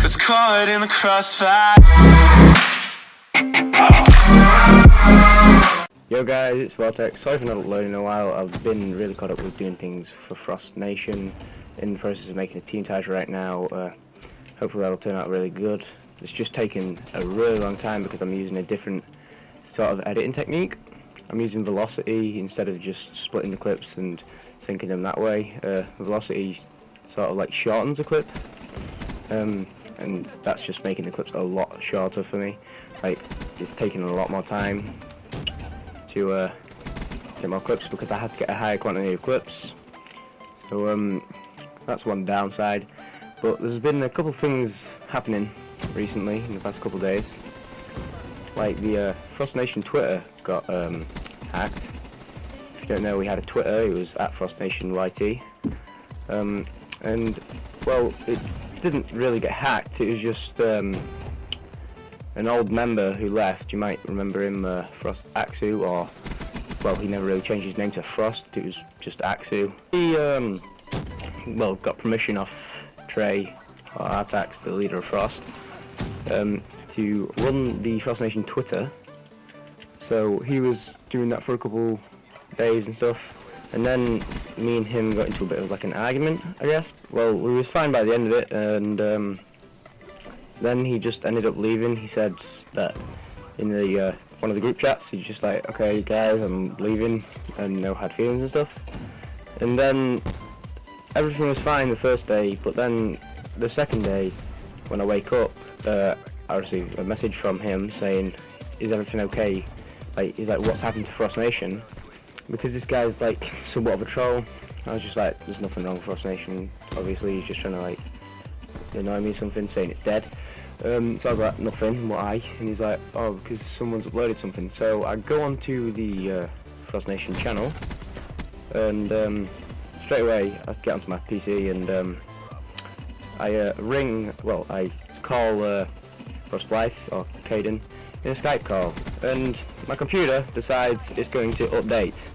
that's caught in the crossfire. Yo guys, it's Vortex. Sorry for not uploading in a while. I've been really caught up with doing things for Frost Nation. In the process of making a team title right now. Hopefully that'll turn out really good. It's just taken a really long time because I'm using a different sort of editing technique. I'm using velocity instead of just splitting the clips and syncing them that way. Velocity sort of like shortens a clip, and that's just making the clips a lot shorter for me. Like, it's taking a lot more time to get more clips because I had to get a higher quantity of clips. So that's one downside. But there's been a couple things happening recently in the past couple of days. Like the Frost Nation Twitter got hacked. If you don't know, we had a Twitter. It was at Frost Nation YT. And well, it didn't really get hacked. It was just an old member who left. You might remember him, Frost Axu, or well, he never really changed his name to Frost. It was just Axu. He well, got permission off Trey, or Artax, the leader of Frost, to run the Frost Nation Twitter. So he was doing that for a couple days and stuff, and then me and him got into a bit of like an argument, I guess. Well, we was fine by the end of it, and then he just ended up leaving. He said that in the one of the group chats, he's just like, okay guys, I'm leaving, and no hard feelings and stuff. And then everything was fine the first day, but then the second day, when I wake up, I received a message from him saying, is everything okay? Like, he's like, what's happened to Frost Nation? Because this guy's like somewhat of a troll. I was just like, there's nothing wrong with Frost Nation. Obviously he's just trying to like annoy me or something, saying it's dead. So I was like, nothing, why? And he's like, oh, because someone's uploaded something. So I go onto the Frost Nation channel, and straight away I get onto my PC, and I call Frost Life, or Caden, in a Skype call, and my computer decides it's going to update.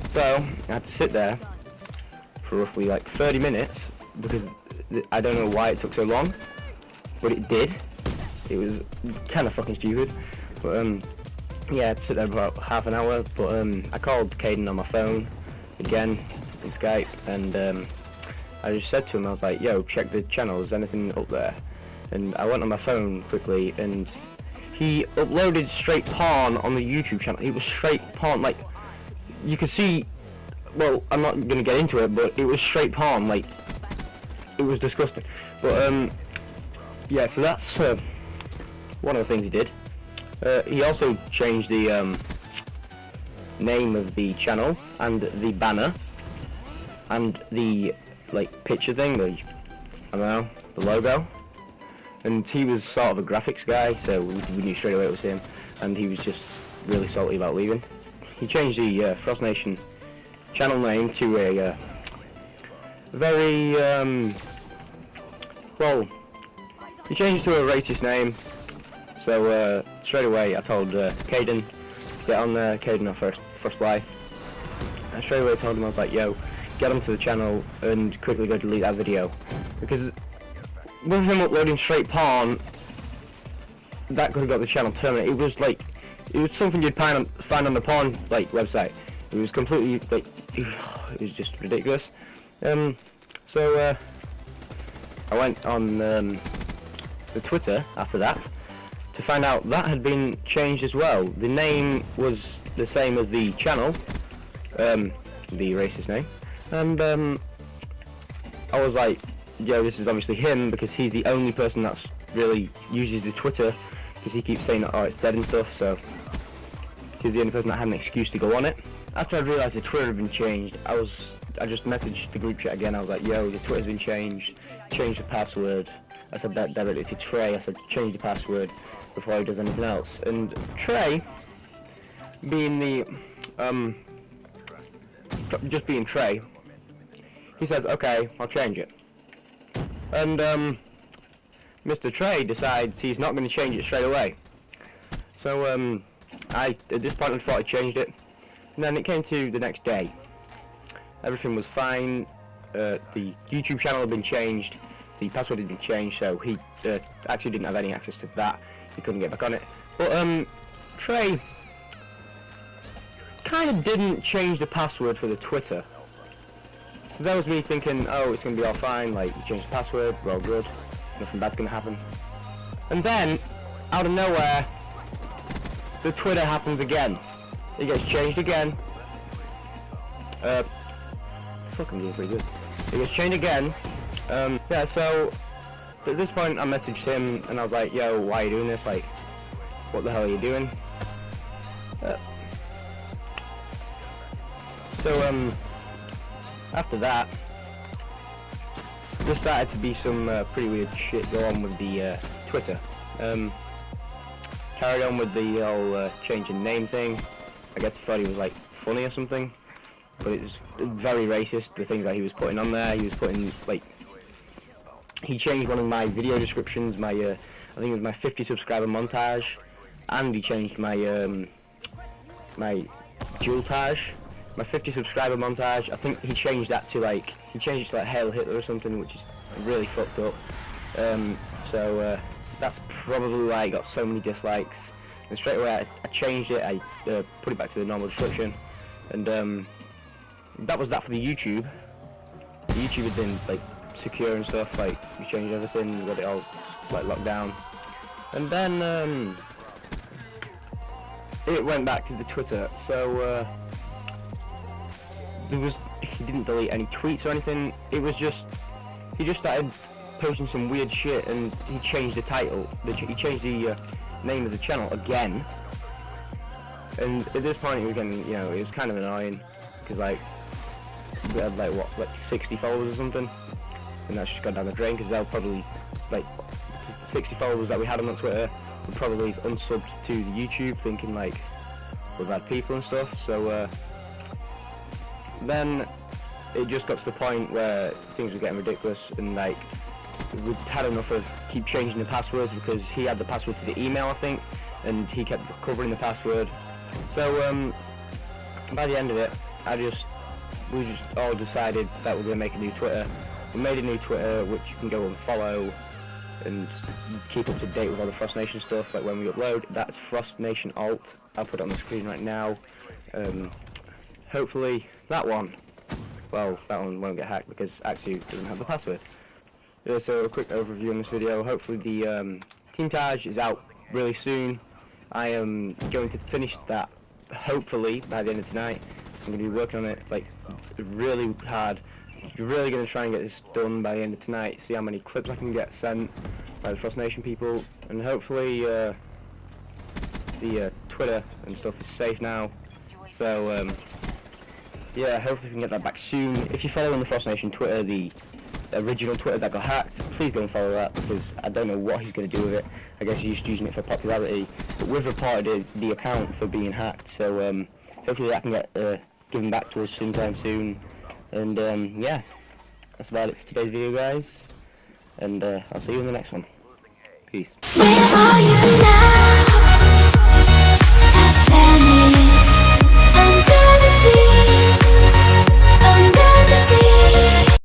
So I had to sit there for roughly like 30 minutes, because I don't know why it took so long, but it did. It was kind of fucking stupid, but yeah, I had to sit there for about half an hour. But I called Caden on my phone again in Skype, and I just said to him, I was like, yo, check the channel, is anything up there? And I went on my phone quickly, and he uploaded straight porn on the YouTube channel. It was straight porn, like, you could see, well, I'm not gonna get into it, but it was straight porn, like, it was disgusting. But yeah, so that's one of the things he did. He also changed the name of the channel, and the banner, and the like picture thing, the, I don't know, the logo. And he was sort of a graphics guy, so we knew straight away it was him, and he was just really salty about leaving. He changed the Frost Nation channel name to a very, well, he changed it to a racist name. So straight away I told Caden, get on Caden or Frost Life. I straight away told him, I was like, yo, get onto the channel and quickly go delete that video, because with him uploading straight porn, that could have got the channel terminated. It was like, it was something you'd find on the porn like website. It was completely like, it was just ridiculous. So I went on the Twitter after that to find out that had been changed as well. The name was the same as the channel, the racist name, and I was like, yeah, this is obviously him, because he's the only person that's really uses the Twitter, because he keeps saying that, oh, it's dead and stuff, so he's the only person that had an excuse to go on it. After I realised the Twitter had been changed, I just messaged the group chat again. I was like, yo, the Twitter's been changed, change the password. I said that directly to Trey. I said, change the password before he does anything else. And Trey, being the just being Trey, he says, okay, I'll change it. And Mr. Trey decides he's not going to change it straight away. So at this point I thought I changed it, and then it came to the next day. Everything was fine. The YouTube channel had been changed the password had been changed, so he actually didn't have any access to that. He couldn't get back on it. But Trey kind of didn't change the password for the Twitter. So that was me thinking, oh, it's going to be all fine, like, you changed the password, we're all good, nothing bad's going to happen. And then, out of nowhere, the Twitter happens again. It gets changed again. Fuck, I'm doing pretty good. It gets changed again. Yeah, so, at this point I messaged him, and I was like, yo, why are you doing this? Like, what the hell are you doing? So, after that, there started to be some pretty weird shit go on with the Twitter. Carried on with the whole changing name thing. I guess he thought he was like funny or something, but it was very racist, the things that he was putting on there. He was putting, like, he changed one of my video descriptions, my I think it was my 50 subscriber montage, and he changed my my Jultage. My 50 subscriber montage, I think he changed that to like, he changed it to like Hail Hitler or something, which is really fucked up. So that's probably why I got so many dislikes. And straight away I changed it, I put it back to the normal description, and that was that for the YouTube. The YouTube had been like secure and stuff, like we changed everything, we got it all like locked down. And then it went back to the Twitter, so he didn't delete any tweets or anything. It was just, he just started posting some weird shit, and he changed the title. He changed the name of the channel again. And at this point, it was getting, you know, it was kind of annoying, because like we had like what, like 60 followers or something, and that's just gone down the drain, because they'll probably, like, 60 followers that we had on Twitter were probably unsubbed to the YouTube, thinking like we're bad people and stuff. So then it just got to the point where things were getting ridiculous, and like we had enough of keep changing the passwords, because he had the password to the email, I think, and he kept recovering the password. So by the end of it, we just all decided that we're going to make a new Twitter. We made a new Twitter, which you can go and follow and keep up to date with all the Frost Nation stuff, like when we upload. That's Frost Nation Alt. I'll put it on the screen right now. Hopefully that one won't get hacked, because Axu doesn't have the password. Yeah, so a quick overview in this video. Hopefully the Team Taj is out really soon. I am going to finish that hopefully by the end of tonight. I'm going to be working on it like really hard. Really going to try and get this done by the end of tonight. See how many clips I can get sent by the Frost Nation people, and hopefully the Twitter and stuff is safe now. So yeah, hopefully we can get that back soon. If you're following the Frost Nation Twitter, the original Twitter that got hacked, please go and follow that, because I don't know what he's going to do with it. I guess he's just using it for popularity, but we've reported the account for being hacked, so hopefully that can get given back to us sometime soon. And yeah, that's about it for today's video, guys, and I'll see you in the next one. Peace.